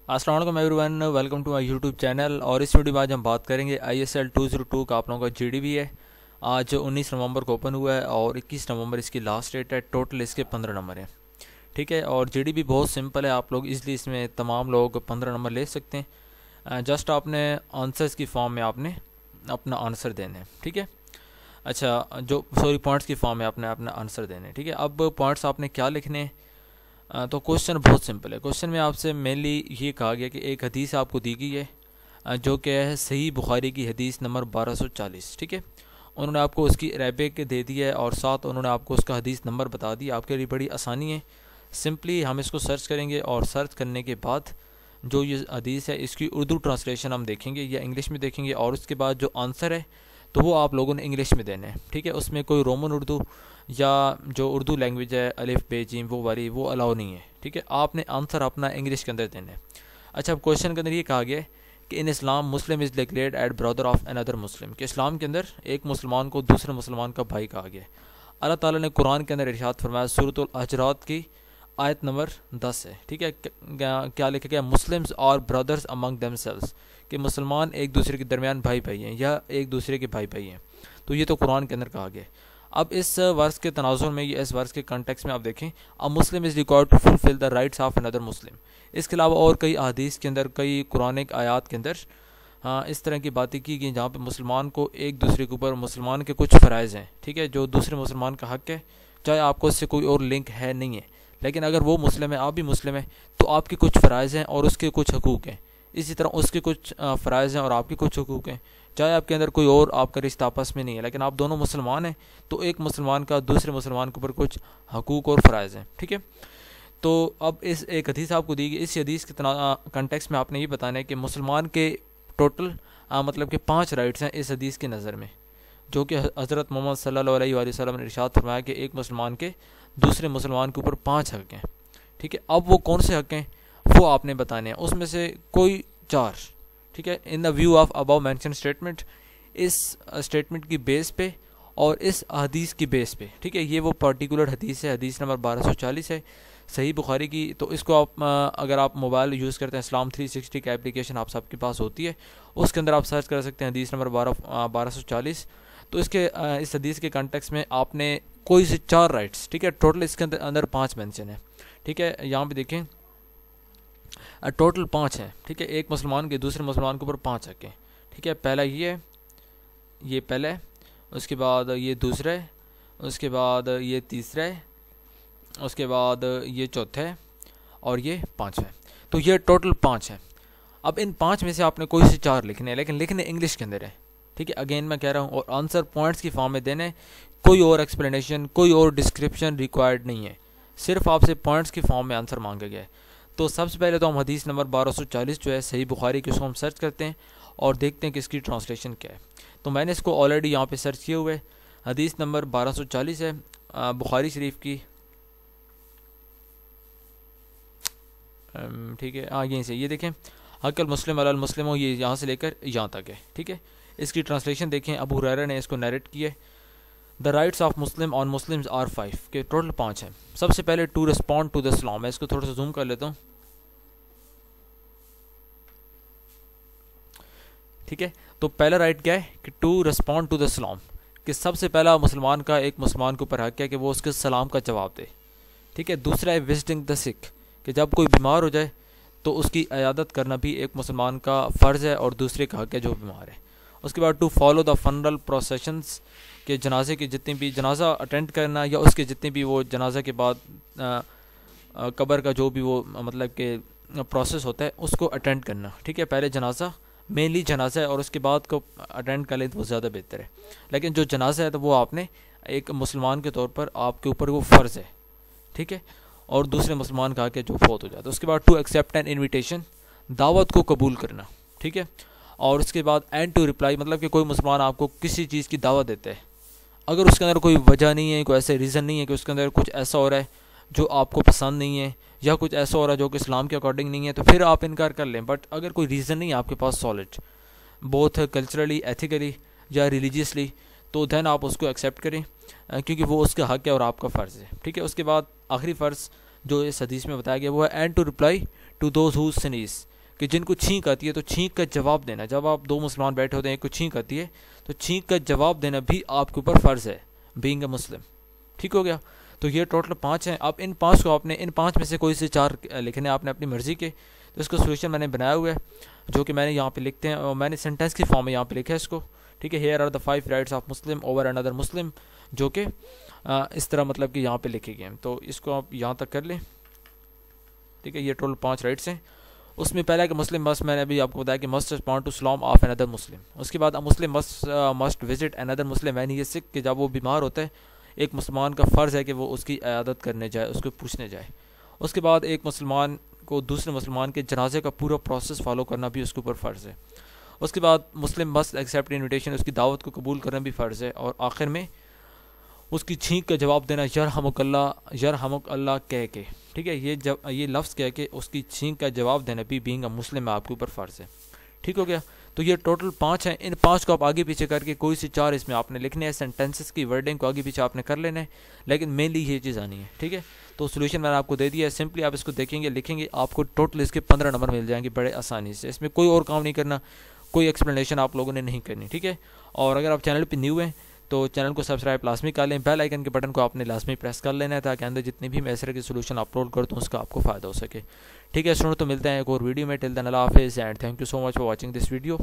अस्सलाम वालेकुम everyone, welcome to my YouTube channel. और इस वीडियो में आज हम बात करेंगे ISL 202 का आप लोगों का GDB है। आज 19 नवंबर को ओपन हुआ है और 21 नवंबर इसकी लास्ट डेट है। टोटल इसके 15 नंबर हैं, ठीक है। और GDB बहुत सिंपल है, आप लोग इजली इसमें तमाम लोग 15 नंबर ले सकते हैं। जस्ट आपने आंसर्स की फॉर्म में आपने अपना आंसर देना है, ठीक है। अच्छा, पॉइंट्स की फॉर्म में आपने अपना आंसर देना है, ठीक है। अब पॉइंट्स आपने क्या लिखने हैं, तो क्वेश्चन बहुत सिंपल है। क्वेश्चन में आपसे मेनली ये कहा गया कि एक हदीस आपको दी गई है, जो कि है सही बुखारी की हदीस नंबर 1240, ठीक है। उन्होंने आपको उसकी अरेबिक दे दी है और साथ उन्होंने आपको उसका हदीस नंबर बता दी। आपके लिए बड़ी आसानी है, सिंपली हम इसको सर्च करेंगे और सर्च करने के बाद जो ये हदीस है इसकी उर्दू ट्रांसलेशन हम देखेंगे या इंग्लिश में देखेंगे, और उसके बाद जो आंसर है तो वो आप लोगों ने इंग्लिश में देना है, ठीक है। उसमें कोई रोमन उर्दू या जो उर्दू लैंग्वेज है अलिफ बे जीम वो वाली वो अलाउ नहीं है, ठीक है। आपने आंसर अपना इंग्लिश के अंदर देना है। अच्छा, अब क्वेश्चन के अंदर ये कहा गया है कि in Islam Muslim is declared at brother of another Muslim, कि इस्लाम के अंदर एक मुसलमान को दूसरे मुसलमान का भाई कहा गया है। अल्लाह ताला ने कुरान के अंदर इरशाद फरमाया, सूरतुल हजरात की आयत नंबर 10 है, ठीक है। क्या लिखा गया, मुस्लिम्स और ब्रदर्स अमंग देमसेल्व्स, कि मुसलमान एक दूसरे के दरमियान भाई भाई हैं या एक दूसरे के भाई भाई हैं। तो ये तो कुरान के अंदर कहा गया। अब इस वर्स के तनाजुर में, ये इस वर्स के कॉन्टेक्स्ट में आप देखें, a Muslim is required to fulfil the rights of another Muslim. इसके अलावा और कई अहादीस के अंदर, कई कुरानिक आयात के अंदर इस तरह की बातें की गई जहाँ पे मुसलमान को एक दूसरे के ऊपर मुसलमान के कुछ फ़राइज़ हैं, ठीक है, जो दूसरे मुसलमान का हक़ है, चाहे आपको इससे कोई और लिंक है नहीं है, लेकिन अगर वो मुस्लिम है आप भी मुस्लिम है तो आपके कुछ फ़राइज़ हैं और उसके कुछ हकूक़ हैं। इसी तरह उसके कुछ फ़राइज़ हैं और आपके कुछ हकूक़ हैं। चाहे आपके अंदर कोई और आपका रिश्ता आपस में नहीं है, लेकिन आप दोनों मुसलमान हैं, तो एक मुसलमान का दूसरे मुसलमान के ऊपर कुछ हकूक़ और फ़राइज़ हैं, ठीक है। तो अब इस एक हदीस आपको दी गई, इस हदीस के कंटेक्स्ट में आपने ये बताना है कि मुसलमान के टोटल मतलब कि 5 राइट्स हैं इस हदीस के नज़र में, जो कि हज़रत मोहम्मद सल्लल्लाहु अलैहि वसल्लम ने इरशाद फरमाया कि एक मुसलमान के दूसरे मुसलमान के ऊपर 5 हक़ हैं, ठीक है। अब वो कौन से हक़ हैं वो आपने बताने हैं, उसमें से कोई 4, ठीक है। In the view of above mention statement, इस स्टेटमेंट की बेस पे और इस हदीस की बेस पे, ठीक है। ये वो पर्टिकुलर हदीस है, हदीस नंबर 1240 है सही बुखारी की। तो इसको आप अगर आप मोबाइल यूज़ करते हैं, इस्लाम 360 की एप्लीकेशन आप सबके पास होती है, उसके अंदर आप सर्च कर सकते हैं हदीस नंबर 1240। तो इस हदीस के कंटेक्स्ट में आपने कोई से 4 राइट्स, ठीक है, टोटल इसके अंदर 5 मेंशन है, ठीक है। यहाँ पे देखें टोटल 5 है, ठीक है। एक मुसलमान के दूसरे मुसलमान के ऊपर 5 हक़ हैं, ठीक है। पहला ये पहला है, उसके बाद ये दूसरा है, उसके बाद ये तीसरा है, उसके बाद ये चौथा है और ये 5वां है। तो ये टोटल 5 है। अब इन 5 में से आपने कोई से 4 लिखने हैं, लेकिन लिखने इंग्लिश के अंदर है, ठीक है। अगेन मैं कह रहा हूँ, और आंसर पॉइंट्स की फॉर्म में देने, कोई और एक्सप्लेनेशन, कोई और डिस्क्रिप्शन रिक्वायर्ड नहीं है, सिर्फ आपसे पॉइंट्स की फॉर्म में आंसर मांगा गया है। तो सबसे पहले तो हम हदीस नंबर 1240 जो है सही बुखारी की, उसको हम सर्च करते हैं और देखते हैं कि इसकी ट्रांसलेशन क्या है। तो मैंने इसको ऑलरेडी यहाँ पे सर्च किए हुए, हदीस नंबर 1240 है बुखारी शरीफ की, ठीक है। यहीं से ये देखें, हक़्क़ुल मुस्लिम अलल मुस्लिम हो, ये यहाँ से लेकर यहाँ तक है, ठीक है। इसकी ट्रांसलेशन देखें, अबू हुरैरा ने इसको नरेट किया है। The rights of Muslim on Muslims are 5, के टोटल 5 हैं। सबसे पहले to respond to the Islam, मैं इसको थोड़ा सा जूम कर लेता हूँ, ठीक है। तो पहला राइट क्या है कि टू रिस्पॉन्ड टू द इस्लाम, कि सबसे पहला मुसलमान का एक मुसलमान के ऊपर हक़ है कि वो उसके सलाम का जवाब दे, ठीक है। दूसरा है विजिटिंग द सिक, कि जब कोई बीमार हो जाए तो उसकी इयादत करना भी एक मुसलमान का फ़र्ज़ है और दूसरे का हक़ है जो बीमार है। उसके बाद to follow the funeral processions, के जनाजे की जितनी भी जनाजा अटेंड करना या उसके जितने भी वो जनाजा के बाद कब्र का जो भी वो मतलब के प्रोसेस होता है उसको अटेंड करना, ठीक है। पहले जनाजा, मेनली जनाजा है, और उसके बाद को अटेंड कर लें तो वो ज़्यादा बेहतर है। लेकिन जो जनाजा है तो वो आपने एक मुसलमान के तौर पर आपके ऊपर वो फ़र्ज़ है, ठीक है, और दूसरे मुसलमान का के जो फौत हो जाता है। उसके बाद टू एक्सेप्ट एन इन्विटेशन, दावत को कबूल करना, ठीक है। और उसके बाद एंड टू रिप्लाई, मतलब कि कोई मुसलमान आपको किसी चीज़ की दावत देता है, अगर उसके अंदर कोई वजह नहीं है, कोई ऐसे रीज़न नहीं है कि उसके अंदर कुछ ऐसा हो रहा है जो आपको पसंद नहीं है, या कुछ ऐसा हो रहा है जो कि इस्लाम के अकॉर्डिंग नहीं है, तो फिर आप इनकार कर लें। बट अगर कोई रीज़न नहीं है आपके पास सॉलिड, बोथ कल्चरली, एथिकली या रिलीजियसली, तो दैन आप उसको एक्सेप्ट करें, क्योंकि वो उसका हक़ है और आपका फ़र्ज़ है, ठीक है। उसके बाद आखिरी फ़र्ज़ जो इस हदीस में बताया गया वो है and to reply to those who sneezes, कि जिनको छींक आती है तो छींक का जवाब देना, जब आप दो मुसलमान बैठे होते हैं, एक को छींक आती है तो छींक का जवाब देना भी आपके ऊपर फ़र्ज़ है, बीइंग अ मुस्लिम। ठीक हो गया। तो ये टोटल 5 हैं। अब इन 5 को आपने, इन 5 में से कोई से 4 लिखने आपने अपनी मर्ज़ी के। तो इसका सोल्यूशन मैंने बनाया हुआ है, जो कि मैंने यहाँ पे लिखते हैं, और मैंने सेंटेंस की फॉर्म में यहाँ पे लिखा है इसको। ठीक है, here are the 5 rights of Muslim over another Muslim, जो कि इस तरह मतलब कि यहाँ पे लिखे गए हैं। तो इसको आप यहाँ तक कर लें। ठीक है, ये टोटल 5 राइट्स हैं। उसमें पहला कि मुस्लिम मस्ट, मैंने अभी आपको बताया कि मस्ट रिस्पॉन्ड टू सलाम ऑफ अनदर मुस्लिम। उसके बाद मुस्लिम मस्ट विजिट अनदर मुस्लिम यानी ये सिख, कि जब वो बीमार होता है एक मुसलमान का फ़र्ज़ है कि वो उसकी इयादत करने जाए, उसको पूछने जाए। उसके बाद एक मुसलमान को दूसरे मुसलमान के जनाजे का पूरा प्रोसेस फॉलो करना भी उसके ऊपर फ़र्ज़ है। उसके बाद मुस्लिम मस्ट एक्सेप्ट इन्विटेशन, उसकी दावत को कबूल करना भी फ़र्ज़ है। और आखिर में उसकी छींक का जवाब देना यरहमुकल्लाह कह के। ठीक है, ये लफ्ज़ कह के उसकी छींक का जवाब देना भी बीइंग अ मुस्लिम में आपके ऊपर फ़र्ज़ है। ठीक हो गया। तो ये टोटल 5 हैं। इन 5 को आप आगे पीछे करके कोई से 4 इसमें आपने लिखने हैं। सेंटेंसेस की वर्डिंग को आगे पीछे आपने कर लेना है, लेकिन मेनली ये चीज़ आनी है। ठीक है, तो सोल्यूशन मैंने आपको दे दिया है। सिंपली आप इसको देखेंगे, लिखेंगे, आपको टोटल इसके 15 नंबर मिल जाएंगे बड़े आसानी से। इसमें कोई और काम नहीं करना, कोई एक्सप्लेनेशन आप लोगों ने नहीं करनी। ठीक है, और अगर आप चैनल पर न्यू हैं तो चैनल को सब्सक्राइब लाजमी कर लें। बेल आइकन के बटन को आपने लाजमी प्रेस कर लेना है, ताकि अंदर जितनी भी मैं इस तरह के सोल्यूशन अपलोड करता हूँ उसका आपको फ़ायदा हो सके। ठीक है स्टूडेंट, तो मिलते हैं एक और वीडियो में। टिल देन अल्लाह हाफिज़ and thank you so much for watching this video.